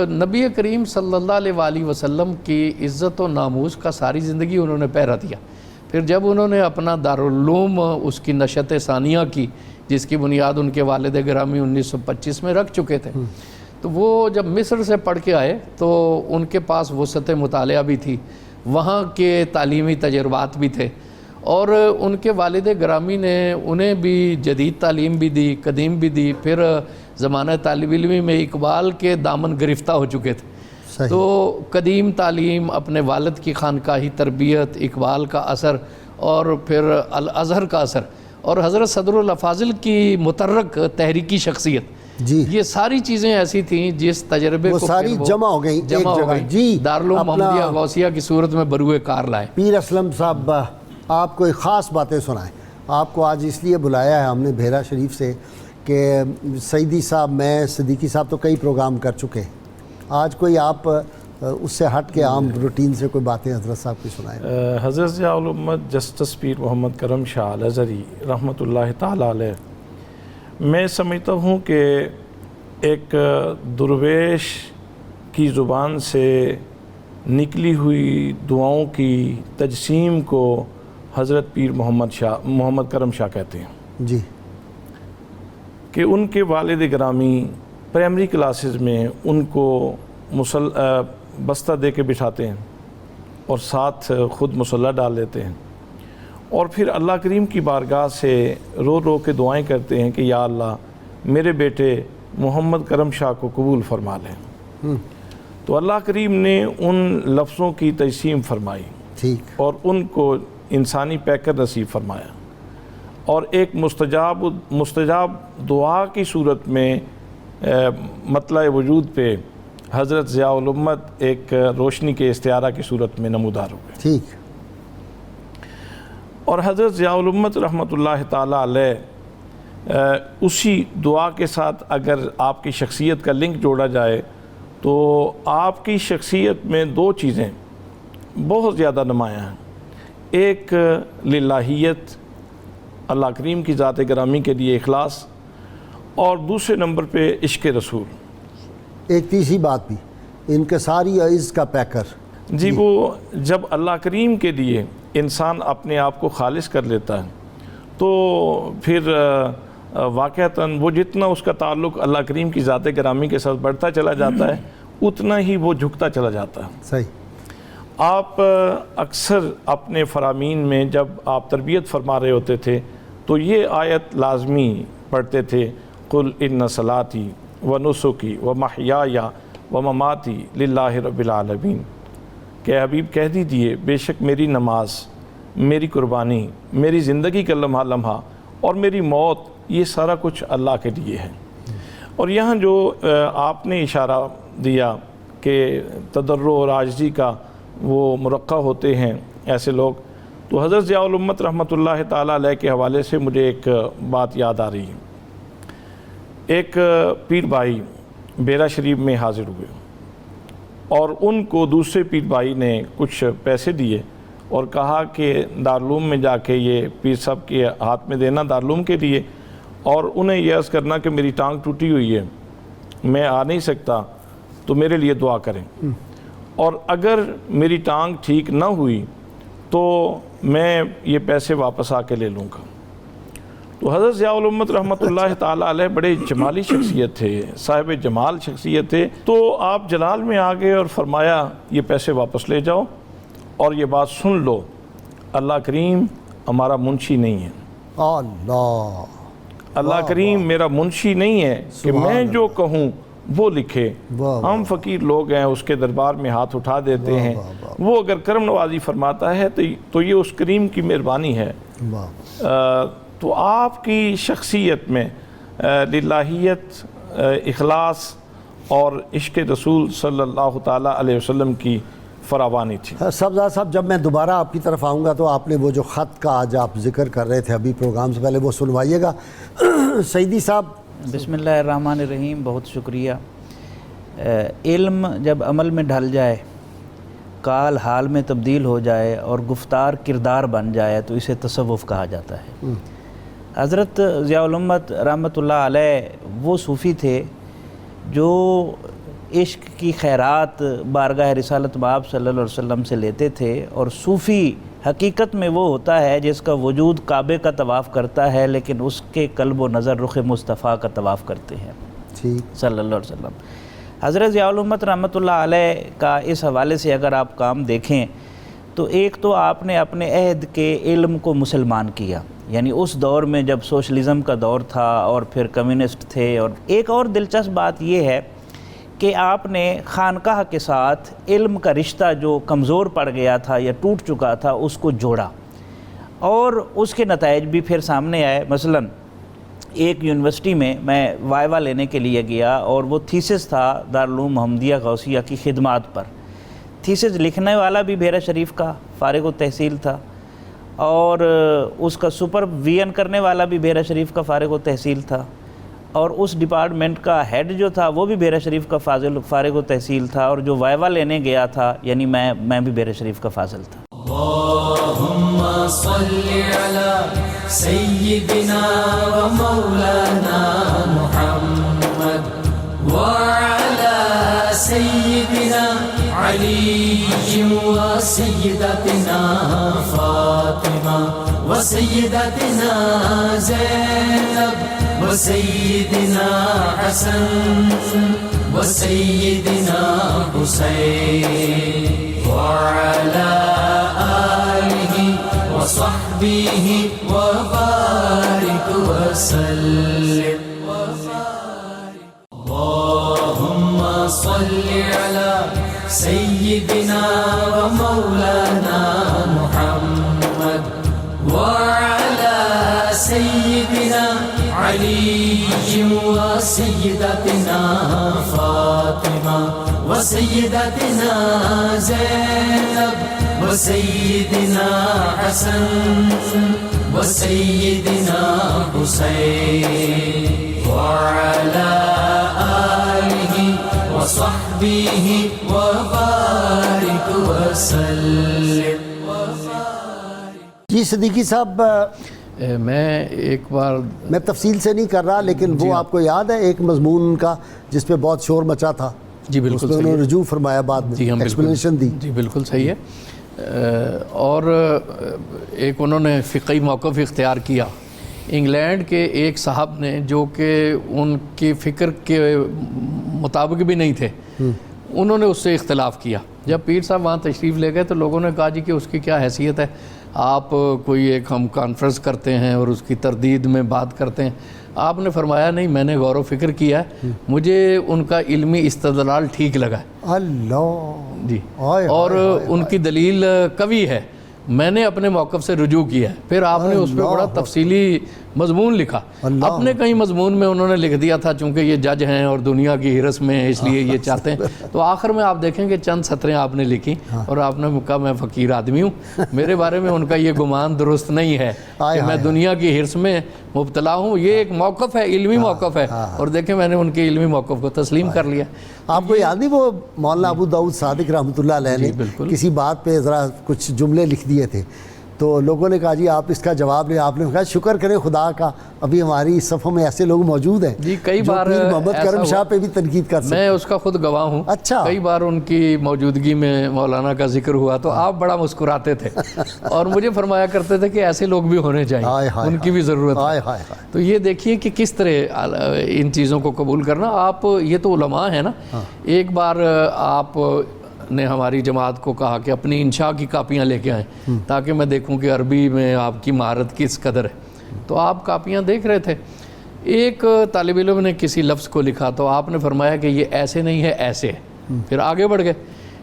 F: نبی کریم صلی اللہ علیہ وآلہ وسلم کی عزت و ناموس کا ساری زندگی انہوں نے پہرا دیا۔ پھر جب انہوں نے اپنا دارالعلوم اس کی نشت ثانیہ کی جس کی بنیاد ان کے والد گرامی 1925 میں رکھ چکے تھے. تو وہ جب مصر سے پڑھ کے آئے تو ان کے پاس وسعت مطالعہ بھی تھی, وہاں کے تعلیمی تجربات بھی تھے, اور ان کے والد گرامی نے انہیں بھی جدید تعلیم بھی دی, قدیم بھی دی. پھر زمانہ طالب علمی میں اقبال کے دامن گرفتہ ہو چکے تھے. تو قدیم تعلیم, اپنے والد کی خانقاہی تربیت, اقبال کا اثر, اور پھر الازہر کا اثر, اور حضرت صدر الافاضل کی مترک تحریکی شخصیت,
B: جی
F: یہ ساری چیزیں ایسی تھیں جس تجربے
B: وہ
F: کو
B: ساری جمع ہو گئیں ایک جگہ. جی
F: دارالعلوم محمدیہ غوثیہ کی صورت میں بروئے کار لائے.
B: پیر اسلم صاحب آپ کو ایک خاص باتیں سنائیں. آپ کو آج اس لیے بلایا ہے ہم نے بھیرا شریف سے کہ سعیدی صاحب, میں صدیقی صاحب تو کئی پروگرام کر چکے ہیں, آج کوئی آپ اس سے ہٹ کے عام روٹین سے کوئی باتیں حضرت صاحب کی سنائیں.
G: حضرت ضیاء الامت جسٹس پیر محمد کرم شاہ الازہری رحمۃ اللہ تعالیٰ علیہ, میں سمجھتا ہوں کہ ایک درویش کی زبان سے نکلی ہوئی دعاؤں کی تجسیم کو حضرت پیر محمد کرم شاہ کہتے ہیں.
B: جی
G: کہ ان کے والد گرامی پرائمری کلاسز میں ان کو بستہ دے کے بٹھاتے ہیں اور ساتھ خود مصلی ڈال لیتے ہیں, اور پھر اللہ کریم کی بارگاہ سے رو رو کے دعائیں کرتے ہیں کہ یا اللہ میرے بیٹے محمد کرم شاہ کو قبول فرما لیں. تو اللہ کریم نے ان لفظوں کی تجسیم فرمائی
B: ٹھیک,
G: اور ان کو انسانی پیکر نصیب فرمایا, اور ایک مستجاب دعا کی صورت میں مطلع وجود پہ حضرت ضیاء الامت ایک روشنی کے استعارہ کی صورت میں نمودار ہوئے.
B: ٹھیک.
G: اور حضرت ضیاء الامت رحمۃ اللہ تعالیٰ علیہ اسی دعا کے ساتھ اگر آپ کی شخصیت کا لنک جوڑا جائے تو آپ کی شخصیت میں دو چیزیں بہت زیادہ نمایاں ہیں. ایک للہیت, اللہ کریم کی ذات گرامی کے لیے اخلاص, اور دوسرے نمبر پہ عشق رسول.
B: ایک تیسری بات بھی, انکساری عز کا پیکر.
G: جی وہ جب اللہ کریم کے لیے انسان اپنے آپ کو خالص کر لیتا ہے تو پھر واقعتاً وہ جتنا اس کا تعلق اللہ کریم کی ذات گرامی کے ساتھ بڑھتا چلا جاتا ہے اتنا ہی وہ جھکتا چلا جاتا ہے.
B: صحیح.
G: آپ اکثر اپنے فرامین میں جب آپ تربیت فرما رہے ہوتے تھے تو یہ آیت لازمی پڑھتے تھے, قل ان صلاتی و نسکی و محیای و مماتی للہ رب العالمین, کہ حبیب کہہ دیجئے بے شک میری نماز, میری قربانی, میری زندگی کا لمحہ لمحہ اور میری موت یہ سارا کچھ اللہ کے لیے ہے. اور یہاں جو آپ نے اشارہ دیا کہ تضرع اور عاجزی کا وہ مرقع ہوتے ہیں ایسے لوگ, تو حضرت ضیاء الامت رحمۃ اللہ تعالیٰ علیہ کے حوالے سے مجھے ایک بات یاد آ رہی ہے. ایک پیر بھائی بیرا شریف میں حاضر ہوئے اور ان کو دوسرے پیر بھائی نے کچھ پیسے دیے اور کہا کہ دارالعلوم میں جا کے یہ پیر صاحب کے ہاتھ میں دینا دارالعلوم کے لیے, اور انہیں یہ عرض کرنا کہ میری ٹانگ ٹوٹی ہوئی ہے, میں آ نہیں سکتا, تو میرے لیے دعا کریں, اور اگر میری ٹانگ ٹھیک نہ ہوئی تو میں یہ پیسے واپس آ کے لے لوں گا. تو حضرت ضیاء الامت رحمۃ اللہ تعالیٰ علیہ بڑے جمالی شخصیت تھے, صاحب جمال شخصیت تھے. تو آپ جلال میں آ گئے اور فرمایا یہ پیسے واپس لے جاؤ, اور یہ بات سن لو, اللہ کریم ہمارا منشی نہیں ہے. اللہ کریم میرا منشی نہیں ہے کہ میں جو کہوں وہ لکھے. ہم فقیر لوگ ہیں, اس کے دربار میں ہاتھ اٹھا دیتے ہیں, وہ اگر کرم نوازی فرماتا ہے تو یہ اس کریم کی مہربانی ہے. تو آپ کی شخصیت میں للہیت, اخلاص اور عشق رسول صلی اللہ تعالیٰ علیہ وسلم کی فراوانی تھی.
B: سبزہ صاحب, جب میں دوبارہ آپ کی طرف آؤں گا تو آپ نے وہ جو خط کا آج آپ ذکر کر رہے تھے ابھی پروگرام سے پہلے, وہ سنوائیے گا. سعیدی صاحب.
E: بسم اللہ الرحمن الرحیم. بہت شکریہ. علم جب عمل میں ڈھل جائے, قال حال میں تبدیل ہو جائے اور گفتار کردار بن جائے تو اسے تصوف کہا جاتا ہے. حضرت ضیاء الامت رحمۃ اللہ علیہ وہ صوفی تھے جو عشق کی خیرات بارگاہ رسالت مآب صلی اللہ علیہ وسلم سے لیتے تھے، اور صوفی حقیقت میں وہ ہوتا ہے جس کا وجود کعبے کا طواف کرتا ہے لیکن اس کے قلب و نظر رخ مصطفیٰ کا طواف کرتے ہیں صلی اللہ علیہ وسلم۔ حضرت ضیاء الامت رحمۃ اللہ علیہ کا اس حوالے سے اگر آپ کام دیکھیں تو ایک تو آپ نے اپنے عہد کے علم کو مسلمان کیا، یعنی اس دور میں جب سوشلزم کا دور تھا اور پھر کمیونسٹ تھے، اور ایک اور دلچسپ بات یہ ہے کہ آپ نے خانقاہ کے ساتھ علم کا رشتہ جو کمزور پڑ گیا تھا یا ٹوٹ چکا تھا اس کو جوڑا، اور اس کے نتائج بھی پھر سامنے آئے۔ مثلاً ایک یونیورسٹی میں وائوا لینے کے لیے گیا اور وہ تھیسس تھا دارالعلوم محمدیہ غوثیہ کی خدمات پر۔ تھیسس لکھنے والا بھی بحیرہ شریف کا فارغ التحصیل تھا، اور اس کا سپرویژن کرنے والا بھی بحیرہ شریف کا فارغ التحصیل تھا، اور اس ڈپارٹمنٹ کا ہیڈ جو تھا وہ بھی بحیرہ شریف کا فارغ التحصیل تھا، اور جو وائوا لینے گیا تھا یعنی میں بھی بحیرہ شریف کا فاضل تھا۔
A: اللہم صلی علی سیدنا و مولانا محمد وعلی سیدنا علی و سیدتنا فاطمہ و سیدتنا زینب و سیدنا حسن و سیدنا حسین وعلی آلہ وصحبہ وبارک وسلم۔ اللہم صلی علی سیدنا و مولانا محمد وعلی سیدنا علی و سیدتنا فاطمہ و سیدتنا زینب و سیدنا حسن و سیدنا حسین وعلی آلہ وصحبہ وبارک وسلم۔
B: جی صدیقی صاحب،
F: میں ایک بار
B: میں تفصیل سے نہیں کر رہا لیکن وہ آپ کو یاد ہے ایک مضمون کا جس پہ بہت شور مچا تھا؟
F: جی بالکل
B: اس میں انہوں نے رجوع فرمایا، بعد میں ایکسپلینیشن دی۔
F: جی بالکل صحیح ہے۔ اور ایک انہوں نے فقہی موقف اختیار کیا انگلینڈ کے ایک صاحب نے، جو کہ ان کی فکر کے مطابق بھی نہیں تھے، انہوں نے اس سے اختلاف کیا۔ جب پیر صاحب وہاں تشریف لے گئے تو لوگوں نے کہا جی کہ اس کی کیا حیثیت ہے، آپ کوئی ایک ہم کانفرنس کرتے ہیں اور اس کی تردید میں بات کرتے ہیں۔ آپ نے فرمایا نہیں، میں نے غور و فکر کیا ہے، مجھے ان کا علمی استدلال ٹھیک لگا ہے۔
B: اللہ
F: جی، اور ان کی دلیل قوی ہے، میں نے اپنے موقف سے رجوع کیا ہے۔ پھر آپ نے اس پہ بڑا تفصیلی مضمون لکھا، اپنے کئی مضمون میں انہوں نے لکھ دیا تھا چونکہ یہ جج ہیں اور دنیا کی ہرس میں ہیں اس لیے یہ چاہتے ہیں، تو آخر میں آپ دیکھیں کہ چند سطریں آپ نے لکھی اور آپ نے کہا میں فقیر آدمی ہوں، میرے بارے میں ان کا یہ گمان درست نہیں ہے کہ میں دنیا کی ہرس میں مبتلا ہوں، یہ ایک موقف ہے، علمی موقف ہے، اور دیکھیں میں نے ان کے علمی موقف کو تسلیم کر لیا۔
B: آپ کو یاد نہیں وہ مولانا ابو داؤد صادق رحمۃ اللہ علیہ نے کسی بات پہ ذرا کچھ جملے لکھ دیے تھے، تو لوگوں نے کہا جی آپ اس کا جواب لیں، آپ نے کہا شکر کریں خدا کا ابھی ہماری صفوں میں ایسے لوگ موجود ہیں
F: جی کئی بار
B: پیر محمد کرم شاہ پہ بھی تنقید کر سکتے ہیں۔
F: میں اس کا خود گواہ ہوں،
B: اچھا،
F: کئی بار ان کی موجودگی میں مولانا کا ذکر ہوا تو آپ بڑا مسکراتے تھے اور مجھے فرمایا کرتے تھے کہ ایسے لوگ بھی ہونے چاہیے، ان کی بھی ضرورت ہے۔ تو یہ دیکھیے کہ کس طرح ان چیزوں کو قبول کرنا۔ آپ یہ تو علماء ہیں نا، ایک بار آپ نے ہماری جماعت کو کہا کہ اپنی انشاء کی کاپیاں لے کے آئیں تاکہ میں دیکھوں کہ عربی میں آپ کی مہارت کس قدر ہے، تو آپ کاپیاں دیکھ رہے تھے، ایک طالب علم نے کسی لفظ کو لکھا تو آپ نے فرمایا کہ یہ ایسے نہیں ہے، ایسے ہے، پھر آگے بڑھ گئے،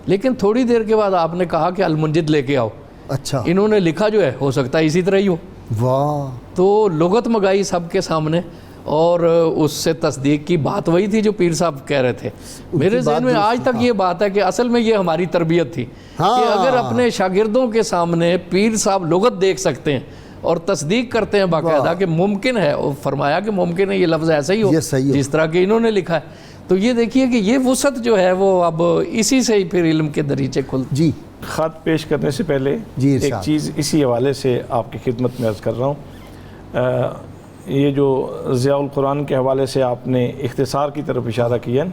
F: لیکن تھوڑی دیر کے بعد آپ نے کہا کہ المنجد لے کے آؤ۔ اچھا، انہوں نے لکھا جو ہے ہو سکتا ہے اسی طرح ہی ہو۔ واہ، تو لغت مگائی سب کے سامنے، اور اس سے تصدیق کی بات وہی تھی جو پیر صاحب کہہ رہے تھے۔ میرے ذہن میں آج تک یہ بات ہے کہ اصل میں یہ ہماری تربیت تھی کہ اگر اپنے شاگردوں کے سامنے پیر صاحب لغت دیکھ سکتے ہیں اور تصدیق کرتے ہیں باقاعدہ کہ ممکن ہے، اور فرمایا کہ ممکن ہے یہ لفظ ایسا ہی ہو جس طرح کہ انہوں نے لکھا ہے، تو یہ دیکھیے کہ یہ وسعت جو ہے وہ اب اسی سے ہی پھر علم کے دریچے کھلتے۔
G: جی، خط پیش کرنے سے پہلے ایک چیز اسی حوالے سے آپ کی خدمت میں عرض کر رہا ہوں، یہ جو ضیاء القرآن کے حوالے سے آپ نے اختصار کی طرف اشارہ کیا،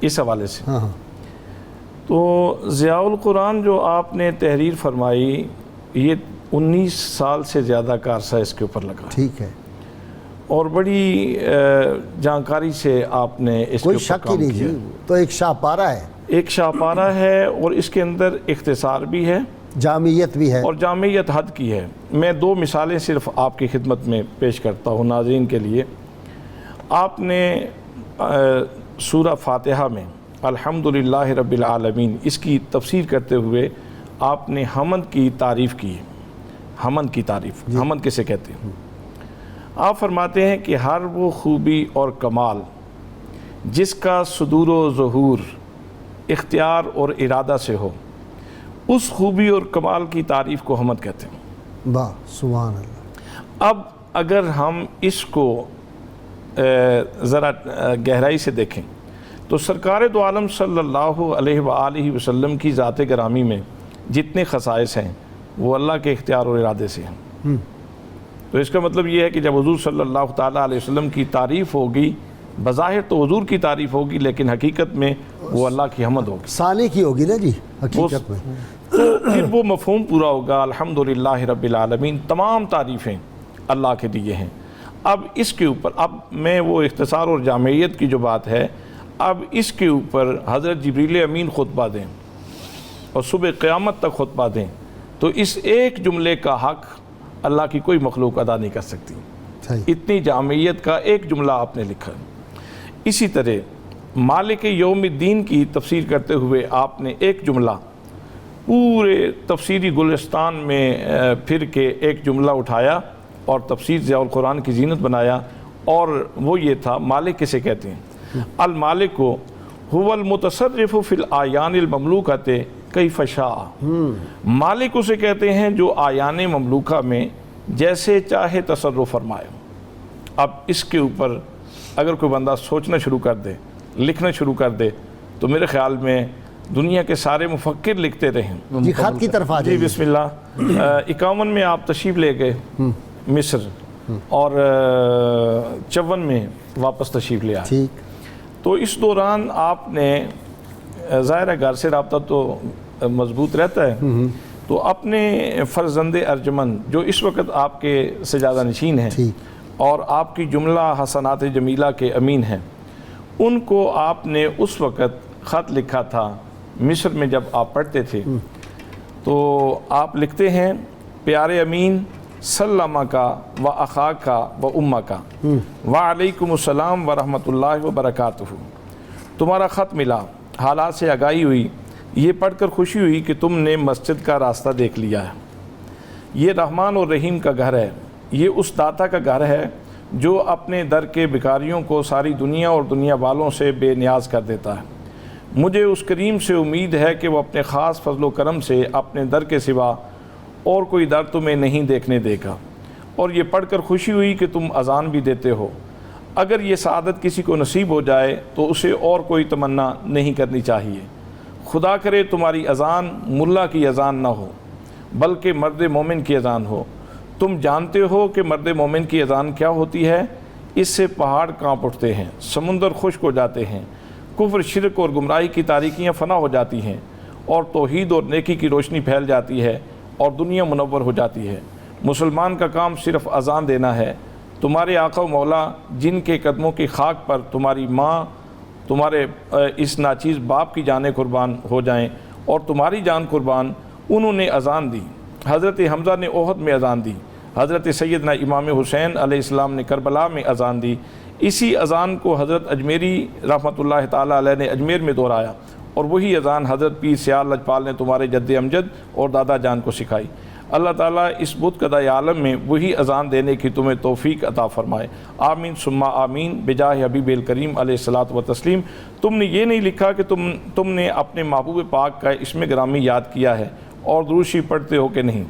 G: اس حوالے سے
B: ہاں ہاں
G: تو ضیاء القرآن جو آپ نے تحریر فرمائی، یہ 19 سال سے زیادہ کا عرصہ اس کے اوپر لگا،
B: ٹھیک ہے،
G: اور بڑی جانکاری سے آپ نے اس کے
B: کوئی
G: اوپر
B: شک ہی
G: کام
B: نہیں
G: کیا۔
B: جی، تو ایک شاہپارہ ہے،
G: ایک شاہپارہ ہے، اور اس کے اندر اختصار بھی ہے
B: جامعیت بھی ہے،
G: اور جامعیت حد کی ہے۔ میں 2 مثالیں صرف آپ کی خدمت میں پیش کرتا ہوں ناظرین کے لیے۔ آپ نے سورہ فاتحہ میں الحمدللہ رب العالمین اس کی تفسیر کرتے ہوئے آپ نے حمد کی تعریف کی، حمد کی تعریف، حمد کسے کہتے ہیں؟ آپ فرماتے ہیں کہ ہر وہ خوبی اور کمال جس کا صدور و ظہور اختیار اور ارادہ سے ہو، اس خوبی اور کمال کی تعریف کو حمد کہتے ہیں۔
B: واہ سبحان اللہ۔
G: اب اگر ہم اس کو ذرا گہرائی سے دیکھیں تو سرکار دو عالم صلی اللہ علیہ وآلہ وسلم کی ذات گرامی میں جتنے خصائص ہیں وہ اللہ کے اختیار اور ارادے سے ہیں۔ تو اس کا مطلب یہ ہے کہ جب حضور صلی اللہ تعالیٰ علیہ وسلم کی تعریف ہوگی، بظاہر تو حضور کی تعریف ہوگی، لیکن حقیقت میں وہ اللہ کی حمد ہوگی،
B: ثانی کی ہوگی نا جی حقیقت میں۔
G: تو پھر وہ مفہوم پورا ہوگا، الحمدللہ رب العالمین، تمام تعریفیں اللہ کے لیے ہیں۔ اب اس کے اوپر، اب میں وہ اختصار اور جامعیت کی جو بات ہے، اب اس کے اوپر حضرت جبریل امین خطبہ دیں اور صبح قیامت تک خطبہ دیں تو اس ایک جملے کا حق اللہ کی کوئی مخلوق ادا نہیں کر سکتی۔
B: صحیح۔
G: اتنی جامعیت کا ایک جملہ آپ نے لکھا ہے۔ اسی طرح مالک یوم الدین کی تفسیر کرتے ہوئے آپ نے ایک جملہ پورے تفسیری گلستان میں پھر کے ایک جملہ اٹھایا اور تفسیر ضیاء القرآن کی زینت بنایا، اور وہ یہ تھا، مالک کسے کہتے ہیں؟ المالک هو المتصرف فی الآیان المملوکۃ کیف شاء۔ مالک اسے کہتے ہیں جو آیان مملوکہ میں جیسے چاہے تصرف فرمائے۔ اب اس کے اوپر اگر کوئی بندہ سوچنا شروع کر دے، لکھنا شروع کر دے، تو میرے خیال میں دنیا کے سارے مفکر لکھتے رہیں۔
B: جی خط کی طرف آ
G: جی
B: جائیے۔
G: بسم اللہ۔ 51 میں آپ تشریف لے گئے مصر، اور 54 میں واپس تشریف لے آئے۔
B: ٹھیک۔
G: تو اس دوران آپ نے، ظاہر ہے گھر سے رابطہ تو مضبوط رہتا ہے، تو اپنے فرزند ارجمن جو اس وقت آپ کے سجادہ نشین ہیں اور آپ کی جملہ حسنات جمیلہ کے امین ہیں، ان کو آپ نے اس وقت خط لکھا تھا مصر میں جب آپ پڑھتے تھے۔ تو آپ لکھتے ہیں، پیارے امین، سلامہ کا و اخاک کا و امہ کا وعلیکم السلام ورحمۃ اللہ وبرکاتہ۔ تمہارا خط ملا، حالات سے آگاہی ہوئی، یہ پڑھ کر خوشی ہوئی کہ تم نے مسجد کا راستہ دیکھ لیا ہے۔ یہ رحمان اور رحیم کا گھر ہے، یہ اس داتا کا گھر ہے جو اپنے در کے بھکاریوں کو ساری دنیا اور دنیا والوں سے بے نیاز کر دیتا ہے۔ مجھے اس کریم سے امید ہے کہ وہ اپنے خاص فضل و کرم سے اپنے در کے سوا اور کوئی در تمہیں نہیں دیکھنے دے گا۔ اور یہ پڑھ کر خوشی ہوئی کہ تم اذان بھی دیتے ہو۔ اگر یہ سعادت کسی کو نصیب ہو جائے تو اسے اور کوئی تمنا نہیں کرنی چاہیے۔ خدا کرے تمہاری اذان ملا کی اذان نہ ہو بلکہ مرد مومن کی اذان ہو۔ تم جانتے ہو کہ مرد مومن کی اذان کیا ہوتی ہے؟ اس سے پہاڑ کانپ اٹھتے ہیں، سمندر خشک ہو جاتے ہیں، کفر، شرک اور گمراہی کی تاریکیاں فنا ہو جاتی ہیں، اور توحید اور نیکی کی روشنی پھیل جاتی ہے، اور دنیا منور ہو جاتی ہے۔ مسلمان کا کام صرف اذان دینا ہے۔ تمہارے آقا و مولا جن کے قدموں کی خاک پر تمہاری ماں، تمہارے اس ناچیز باپ کی جانیں قربان ہو جائیں اور تمہاری جان قربان، انہوں نے اذان دی۔ حضرت حمزہ نے احد میں اذان دی، حضرت سیدنا امام حسین علیہ السلام نے کربلا میں اذان دی۔ اسی اذان کو حضرت اجمیری رحمۃ اللہ تعالیٰ علیہ نے اجمیر میں دہرایا، اور وہی اذان حضرت پیر سیال لجپال نے تمہارے جد امجد اور دادا جان کو سکھائی۔ اللہ تعالیٰ اس بت کدہ عالم میں وہی اذان دینے کی تمہیں توفیق عطا فرمائے۔ آمین ثم آمین بجاہ حبیب الکریم علیہ الصلاۃ و تسلیم۔ تم نے یہ نہیں لکھا کہ تم نے اپنے محبوب پاک کا اسم گرامی یاد کیا ہے اور درود شریف پڑھتے ہو کہ نہیں۔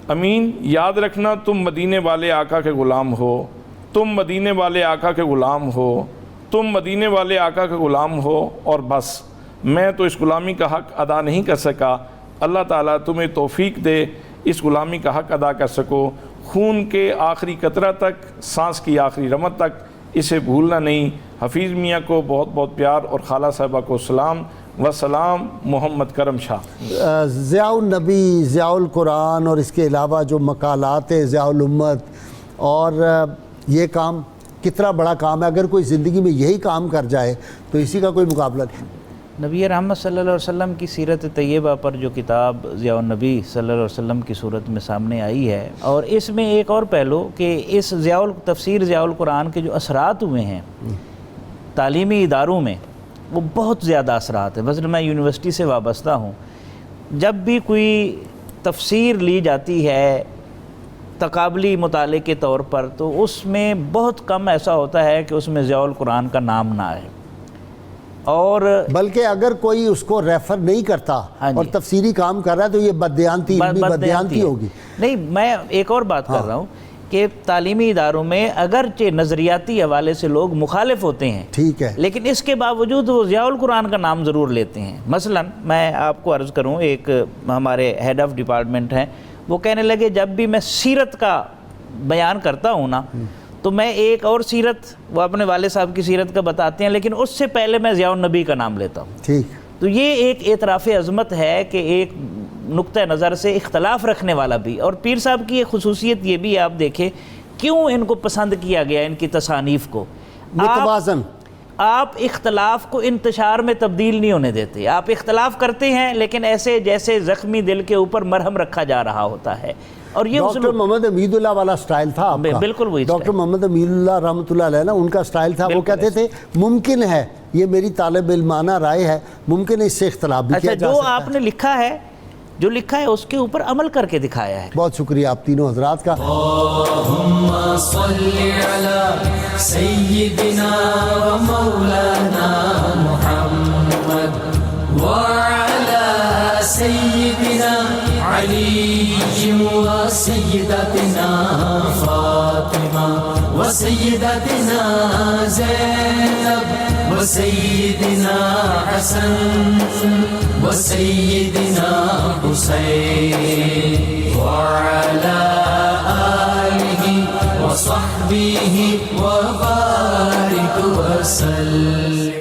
G: امین، یاد رکھنا تم مدینے والے آقا کے غلام ہو، تم مدینے والے آقا کے غلام ہو، تم مدینے والے آقا کے غلام ہو، اور بس میں تو اس غلامی کا حق ادا نہیں کر سکا۔ اللہ تعالیٰ تمہیں توفیق دے اس غلامی کا حق ادا کر سکو۔ خون کے آخری قطرہ تک، سانس کی آخری رمت تک اسے بھولنا نہیں۔ حفیظ میاں کو بہت بہت پیار اور خالہ صاحبہ کو سلام و سلام محمد کرم شاہ۔
B: ضیاء النبی، ضیاء القرآن اور اس کے علاوہ جو مقالات ہیں ضیاء الامت، اور یہ کام کتنا بڑا کام ہے، اگر کوئی زندگی میں یہی کام کر جائے تو اسی کا کوئی مقابلہ نہیں۔
E: نبی رحمت صلی اللہ علیہ وسلم کی سیرت طیبہ پر جو کتاب ضیاء النبی صلی اللہ علیہ وسلم کی صورت میں سامنے آئی ہے، اور اس میں ایک اور پہلو کہ اس تفسیر ضیاء القرآن کے جو اثرات ہوئے ہیں تعلیمی اداروں میں، وہ بہت زیادہ اثرات ہیں۔ مثلا میں یونیورسٹی سے وابستہ ہوں، جب بھی کوئی تفسیر لی جاتی ہے تقابلی مطالعے کے طور پر، تو اس میں بہت کم ایسا ہوتا ہے کہ اس میں ضیاء القرآن کا نام نہ آئے، اور
B: بلکہ اگر کوئی اس کو ریفر نہیں کرتا اور تفسیری کام کر رہا ہے تو یہ بددیانتی، علمی بددیانتی ہوگی۔
E: نہیں، میں ایک اور بات کر رہا ہوں کہ تعلیمی اداروں میں اگرچہ نظریاتی حوالے سے لوگ مخالف ہوتے ہیں،
B: ٹھیک ہے،
E: لیکن اس کے باوجود وہ ضیاء القرآن کا نام ضرور لیتے ہیں۔ مثلا میں آپ کو عرض کروں، ایک ہمارے ہیڈ آف ڈپارٹمنٹ ہیں، وہ کہنے لگے جب بھی میں سیرت کا بیان کرتا ہوں نا، تو میں ایک اور سیرت، وہ اپنے والد صاحب کی سیرت کا بتاتے ہیں، لیکن اس سے پہلے میں ضیاء النبی کا نام لیتا ہوں۔
B: ٹھیک،
E: تو یہ ایک اعتراف عظمت ہے کہ ایک نقطہ نظر سے اختلاف رکھنے والا بھی، اور پیر صاحب کی ایک خصوصیت یہ بھی ہے، آپ دیکھیں کیوں ان کو پسند کیا گیا، ان کی تصانیف کو،
B: متوازن۔
E: آپ اختلاف کو انتشار میں تبدیل نہیں ہونے دیتے، آپ اختلاف کرتے ہیں لیکن ایسے جیسے زخمی دل کے اوپر مرہم رکھا جا رہا ہوتا ہے، اور یہ
B: ڈاکٹر محمد امید اللہ والا سٹائل تھا آپ کا،
E: بالکل وہی
B: ڈاکٹر محمد امید اللہ رحمۃ اللہ علیہ نا، ان کا سٹائل تھا، وہ کہتے تھے ممکن ہے، یہ میری طالب علمانہ رائے ہے، ممکن ہے اس سے اختلاف بھی کیا جا
E: جو
B: سکتا ہے۔
E: آپ نے لکھا ہے، جو لکھا ہے اس کے اوپر عمل کر کے دکھایا ہے۔
B: بہت شکریہ آپ تینوں حضرات کا۔
A: اللهم صل على سيدنا ومولانا محمد وعلى سيدنا علي وسيدتنا فاطمة وسيدتنا زينب وسيدنا حسن وسيدنا حسين وعلى آله وصحبه وبارك وسلم۔